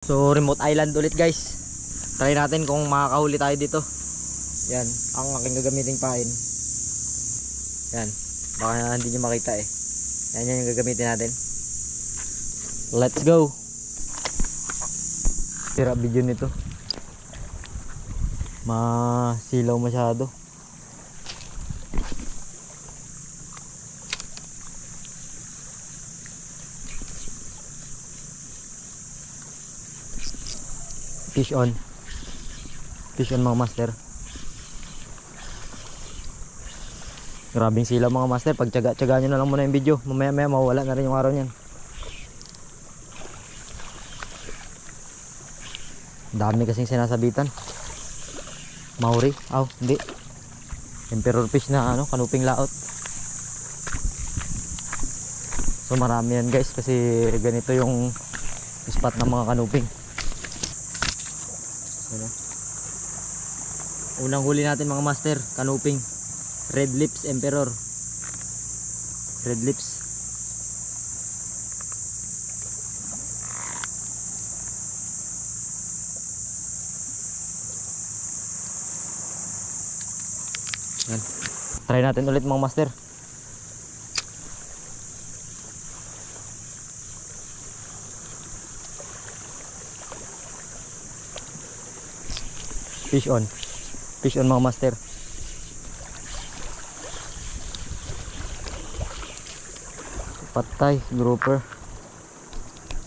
So remote island ulit guys. Try natin kung makakahuli tayo dito. Yan, ang aking gagamiting pain. Yan, baka hindi nyo makita eh. Yan yung gagamitin natin. Let's go. Tira video nito. Masilaw masyado. Fish on. Fish on mga master. Grabing sila mga master. Pag tsaga-tsaga nyo na lang muna yung video. Mamaya maya mawala na rin yung araw nyan. Dami kasing sinasabitan. Maori. Aw, hindi. Emperor fish na ano, kanuping laot. So marami yan guys. Kasi ganito yung spot ng mga kanuping. Unang huli natin mga master, kanuping. Red lips emperor. Red lips. Yan. Try natin ulit mga master. Fish on. Fish on mga master. Patay, grouper.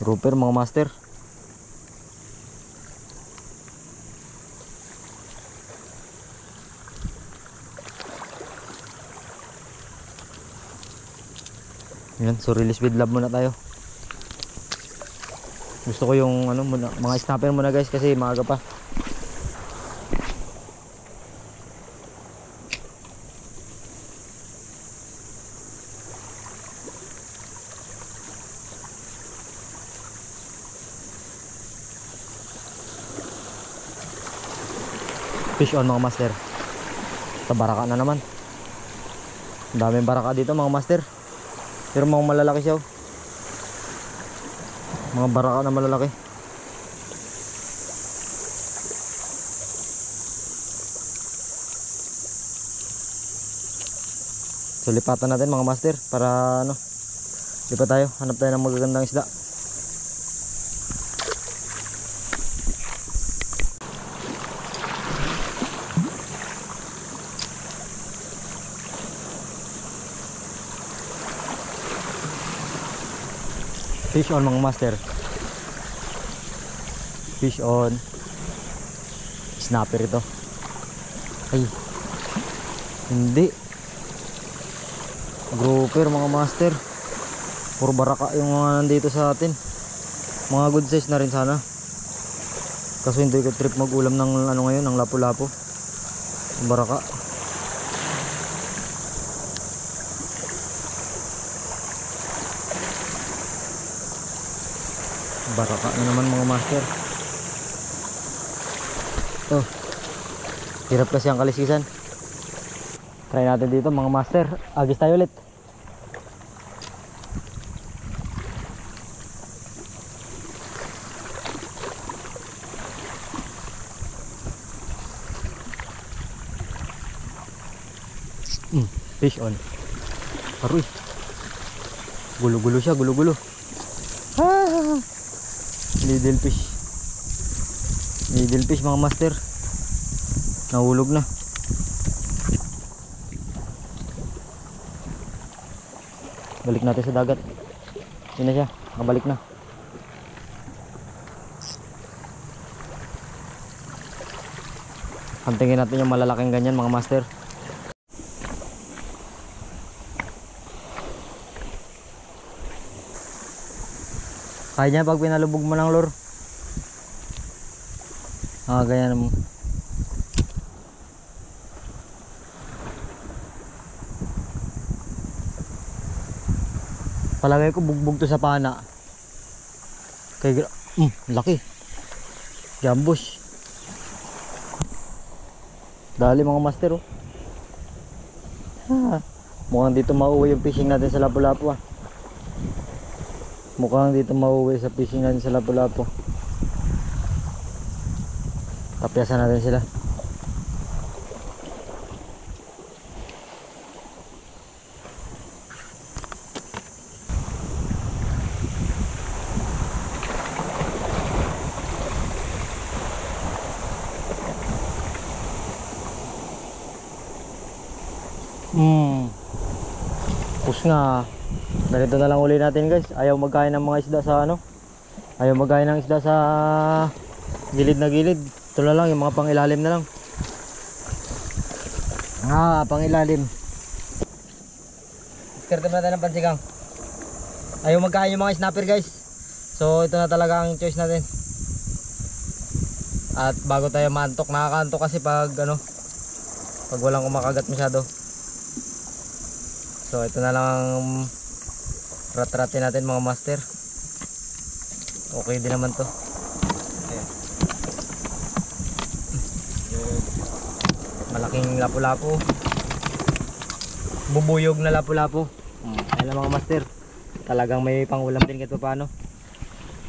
Grouper mga master. Yan, so release with love muna tayo. Gusto ko yung ano muna, mga snapper muna guys kasi maaga pa. Fish on mga master. Sa baraka na naman. Daming baraka dito mga master. Pero mga malalaki siya. Mga baraka na malalaki. So lipatan natin mga master para ano, lipat tayo, hanap tayo ng magagandang isda. Fish on mga master. Fish on. Snapper ito. Ay, hindi. Grouper mga master. Puro baraka yung mga nandito sa atin. Mga good size na rin sana. Kaso hindi ko trip mag-ulam ng ano ngayon, ng lapu-lapu. Baraka. Baraka na naman mga master. Oh, hirap kasi ang kalisisan. Try natin dito mga master. Agis tayo ulit. Fish on. Aroy, gulo-gulo siya, gulo-gulo. Needle fish. Needle fish mga master. Nahulog na. Balik natin sa dagat. Yun na siya, nakabalik na. Hantingin natin yung malalaking ganyan mga master. Kaya niya pag pinalubog mo ng lure. Ganyan mo. Palagay ko bugbog to sa pana. Kaya laki. Jambush. Dali mga master oh. Mukhang dito mauwi yung fishing natin sa Lapu-Lapu ah. Mukhang dito mauwi sa fishing natin sa Lapu-Lapu. Tapyasan natin sila. Pus nga. Ganito na lang uli natin guys. Ayaw magkain ng mga isda sa ano. Ayaw magkain ng isda sa gilid na gilid. Ito na lang yung mga pangilalim na lang. Pangilalim. Diskarte natin ng pansigang. Ayaw magkain yung mga snapper guys. So ito na talaga ang choice natin. At bago tayo maantok, nakakaantok kasi pag ano, pag walang kumakagat masyado. So ito na lang ang rat-ratin natin mga master. Okay din naman to. Ayan. Malaking lapu-lapu. Bubuyog na lapu-lapu. Ayan lang mga master. Talagang may pangulam din kahit paano.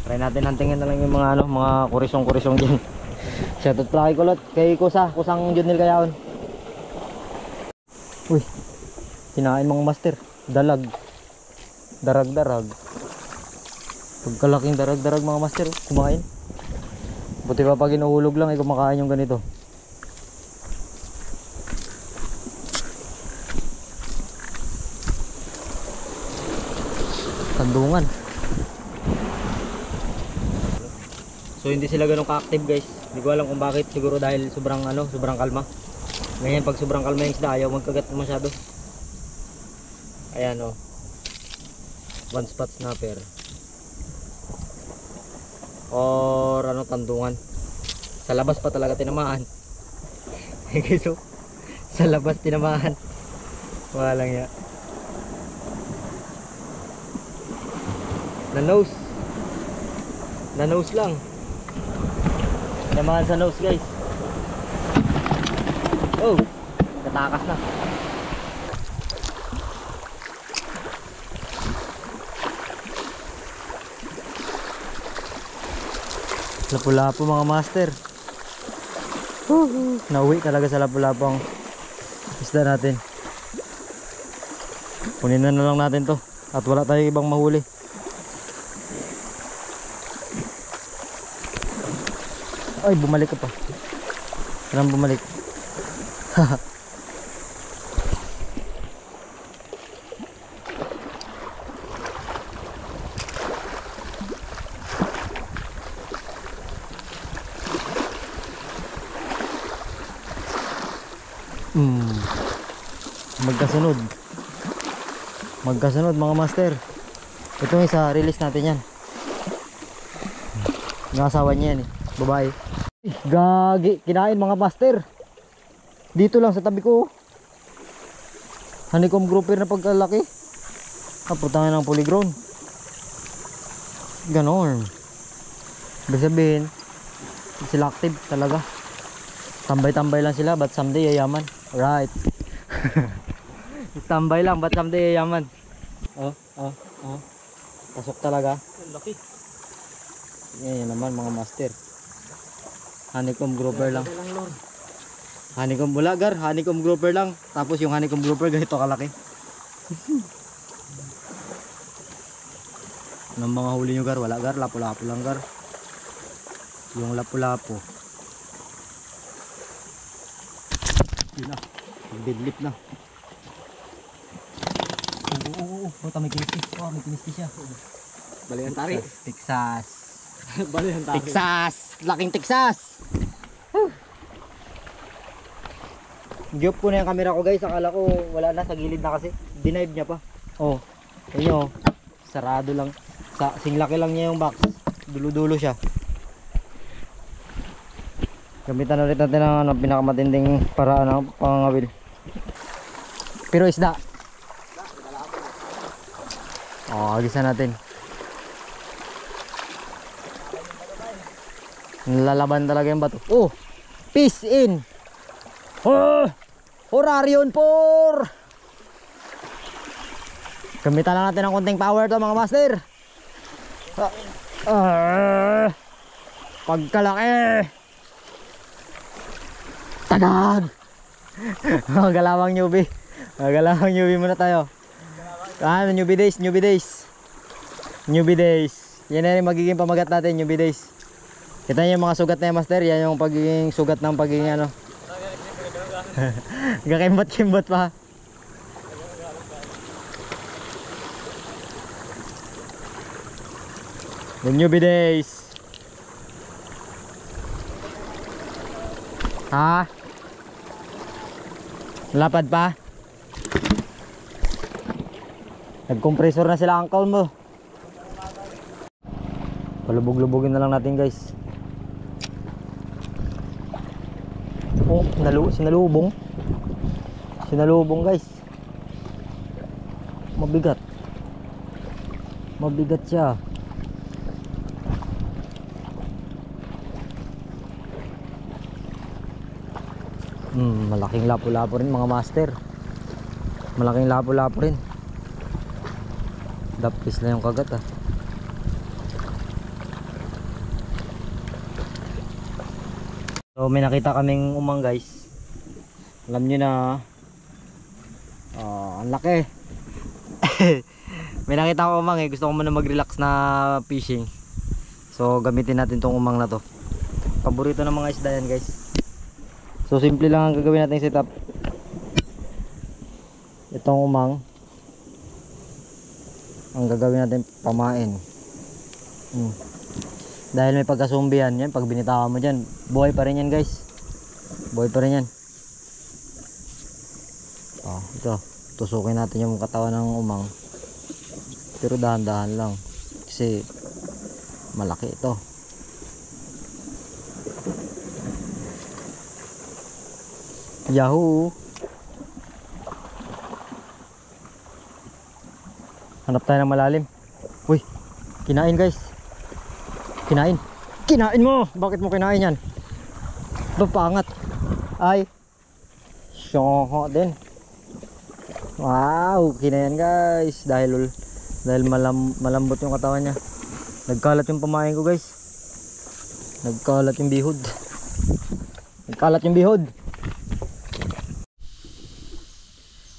Try natin hantingin na lang yung mga ano, mga kurisong-kurisong din. Shoutout pala kay Kulot, kay Kusang Junil Kayaon. Uy. Kinain mga master, dalag, darag-darag. Pagkalaking darag-darag mga master, kumain. Buti pa pag inuhulog lang ay kumakain yung ganito. Kandungan. So hindi sila ganun ka-active guys. Hindi ko alam kung bakit, siguro dahil sobrang kalma. Ngayon pag sobrang kalma yung isda, ayaw magkagat masyado. Ayan o, one spot snapper or ano, kandungan. Sa labas pa talaga tinamaan. So, sa labas tinamaan. Walang ya. Na nose lang. Tinamaan sa nose guys. Oh, natakas na. Lapu-lapu mga master. Nauwi talaga sa lapu-lapu ang isda natin. Kunin na lang natin to. At wala tayong ibang mahuli. Ay, bumalik ka pa. Kailan bumalik? Magkasunod mga master. Ito isa, release natin yan. Yung asawa niya yan eh, babae. Gagi, kinain mga master. Dito lang sa tabi ko. Honeycomb grouper na pagkalaki. Kaputangan ng polyground. Ganon. Ibig sabihin, sila active talaga. Tambay-tambay lang sila, but someday yayaman. Right. Tambay lang, but someday yayaman. Pasok talaga. Laki. Yan naman mga master. Honeycomb grouper lang. Honeycomb bulagar, honeycomb grouper lang. Tapos yung honeycomb grouper ganito kalaki. Anong mga huli nyo gar? Wala gar, lapu-lapu lang gar. Yung lapu-lapu. Yun na, deadlift na. Puta, may kinistis. May kinistis siya. Balihan tari. Texas. Balihan tari. Texas! Laking Texas! Giyop ko na yung camera ko guys. Akala ko wala na, sa gilid na kasi. Dinive niya pa. Oh, ayun oh. Sarado lang. Singlaki lang niya yung box. Dulo-dulo siya. Gamitan ulit natin ng pinakamatinding paraan ng pangangawil. Pero isda. Agisa natin. Lalaban talaga yung bato. Oh! Peace in! Oh! Horarion por! Gamitan lang natin ng konting power to mga master. Pagkalaki! Tagag! Galawang newbie. Galawang newbie muna tayo. Ano, newbie days, newbie days. Newbie days. Yan na rin magiging pamagat natin, newbie days. Kita niyo yung mga sugat na yan, master. Yan yung pagiging sugat ng pagiging ano. Gakimbot-kimbot pa. The newbie days. Ha? Lapad pa? Nag-compressor na sila uncle mo. Palubog-lubogin na lang natin guys. Oh, sinalubong. Sinalubong guys. Mabigat. Mabigat siya. Malaking lapo-lapo rin mga master. Malaking lapo-lapo rin. Dapis na yung kagat ah. So may nakita kaming umang guys. Alam nyo na ang laki. May nakita ko umang eh. Gusto ko muna mag-relax na fishing. So gamitin natin tong umang na to. Paborito ng mga isda yan guys. So simple lang ang gagawin natin setup. Itong umang ang gagawin natin pamain. Dahil may pagkasumbi yan, pag binitawan mo dyan, buhay pa rin yan guys. Buhay pa rin yan. Ito, tusukin natin yung katawan ng umang. Pero dahan-dahan lang. Kasi malaki ito. Yahoo! Hanap tayo ng malalim. Uy, kinain guys. Kinain. Kinain mo! Bakit mo kinain yan? Papangat. Ay. Syoko din. Wow, kinain guys. Dahil malambot yung katawan niya. Nagkalat yung pamain ko guys. Nagkalat yung bihod. Nagkalat yung bihod.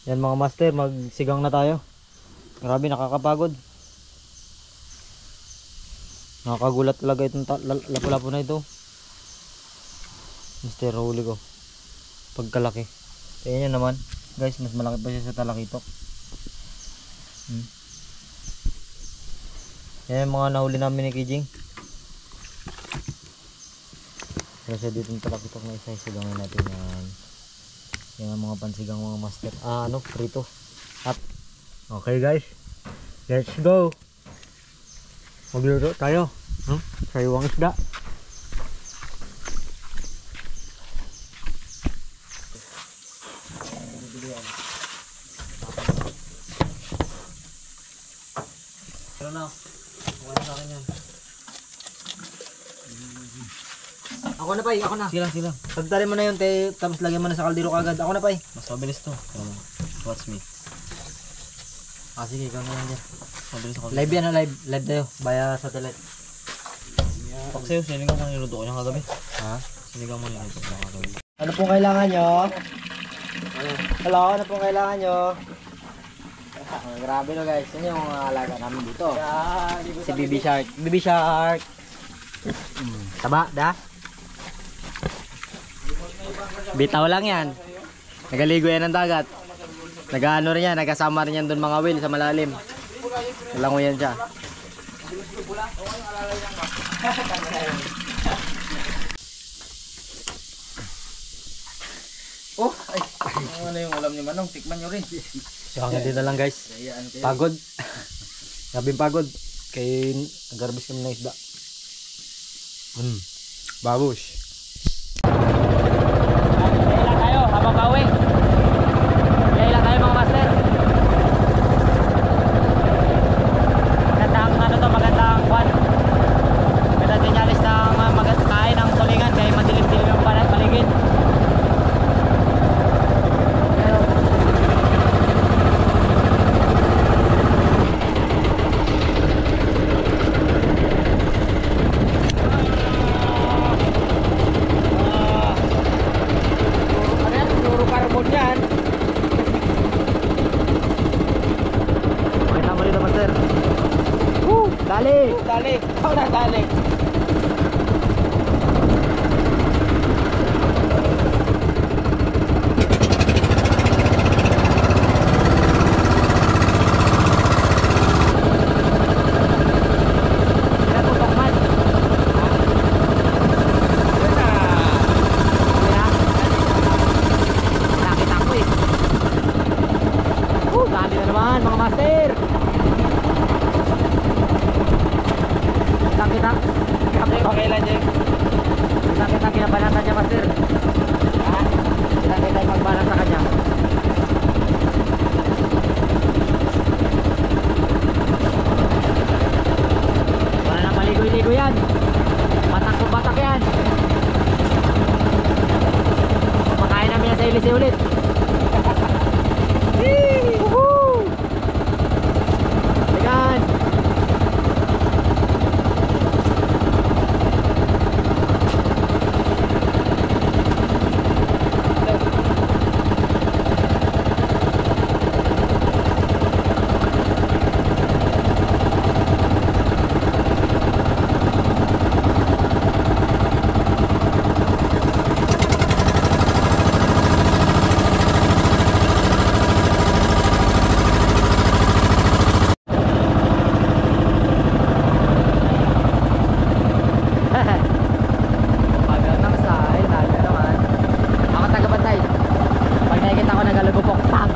Yan mga master, magsigang na tayo. Grabe, nakakapagod. Nakakagulat talaga itong lapu-lapu na ito. Mister, huli ko. Pagkalaki. Tingnan nyo naman. Guys, mas malaki pa siya sa talakitok. Yan yung mga nahuli namin ni Kijing. Kasi dito yung talakitok na isa. Isigangin natin yan. Yan ang mga pansigang mga master. Prito. Up. Okay guys. Let's go. Magluluto tayo. Sariwang isda. Pero na. Wala sa akin yan. Ako na pay, ako na. Sila. Pagtali mo na yun, tapos lagyan mo na sa kaldero kagad. Ako na pay. Mas mabilis to. Watch me. Sige, ikaw na lang dyan. Mabilis ako. Live yan na, live tayo. Baya satellite. Pag sa'yo, sinigang mo niluto ko niyang kagabi. Ha? Sinigang mo niluto ko niyang kagabi. Ano pong kailangan nyo? Hello, ano pong kailangan nyo? Grabe no guys, yun yung alaga namin dito. Si Baby Shark. Baby Shark. Taba, da? Bitaw lang yan. Nagaligo yan ng dagat. Nag-ano rin yan, nagkasama rin yan doon mga whale sa malalim. Lango yan siya. Ano yung ulam ni Manong? Tikman nyo rin. So hanggang dito na lang guys. Pagod. Sabing pagod. Kaya nag-harvest kami ng isda. Babush. Ilan tayo habang bawi. Ilan tayo mga master. Magandang magandang kwan. Magandang sinyalis ng kain ng tulingan kaya madilim-dilim yung paligid. binabalatan niya, master. Ha? Kita yung magbalat sa kanya. Wala na paligoy-ligo yan. Batak kung batak yan. Makain namin yan sa ilisi ulit. Woohoo! Ligan! Pagod ng style, tayo naman. Ako taga-bantay. Pag nakikita ko nagalugupok, pang!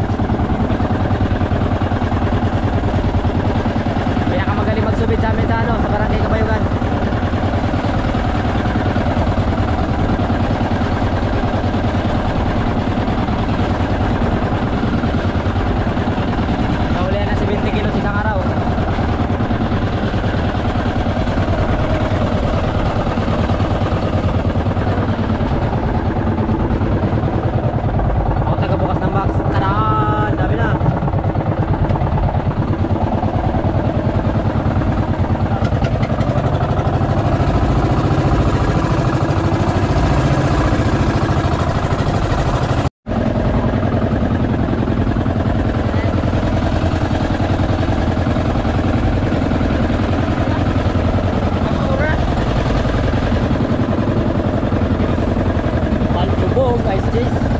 Pinakamagaling magsubid sa amin sa ano, sa Barangay Kabayugan. Nahulihan na 70 kilos isang araw. Ako taga-bukas ng box. Tadaan! Dami na! Malubog, guys, Jace.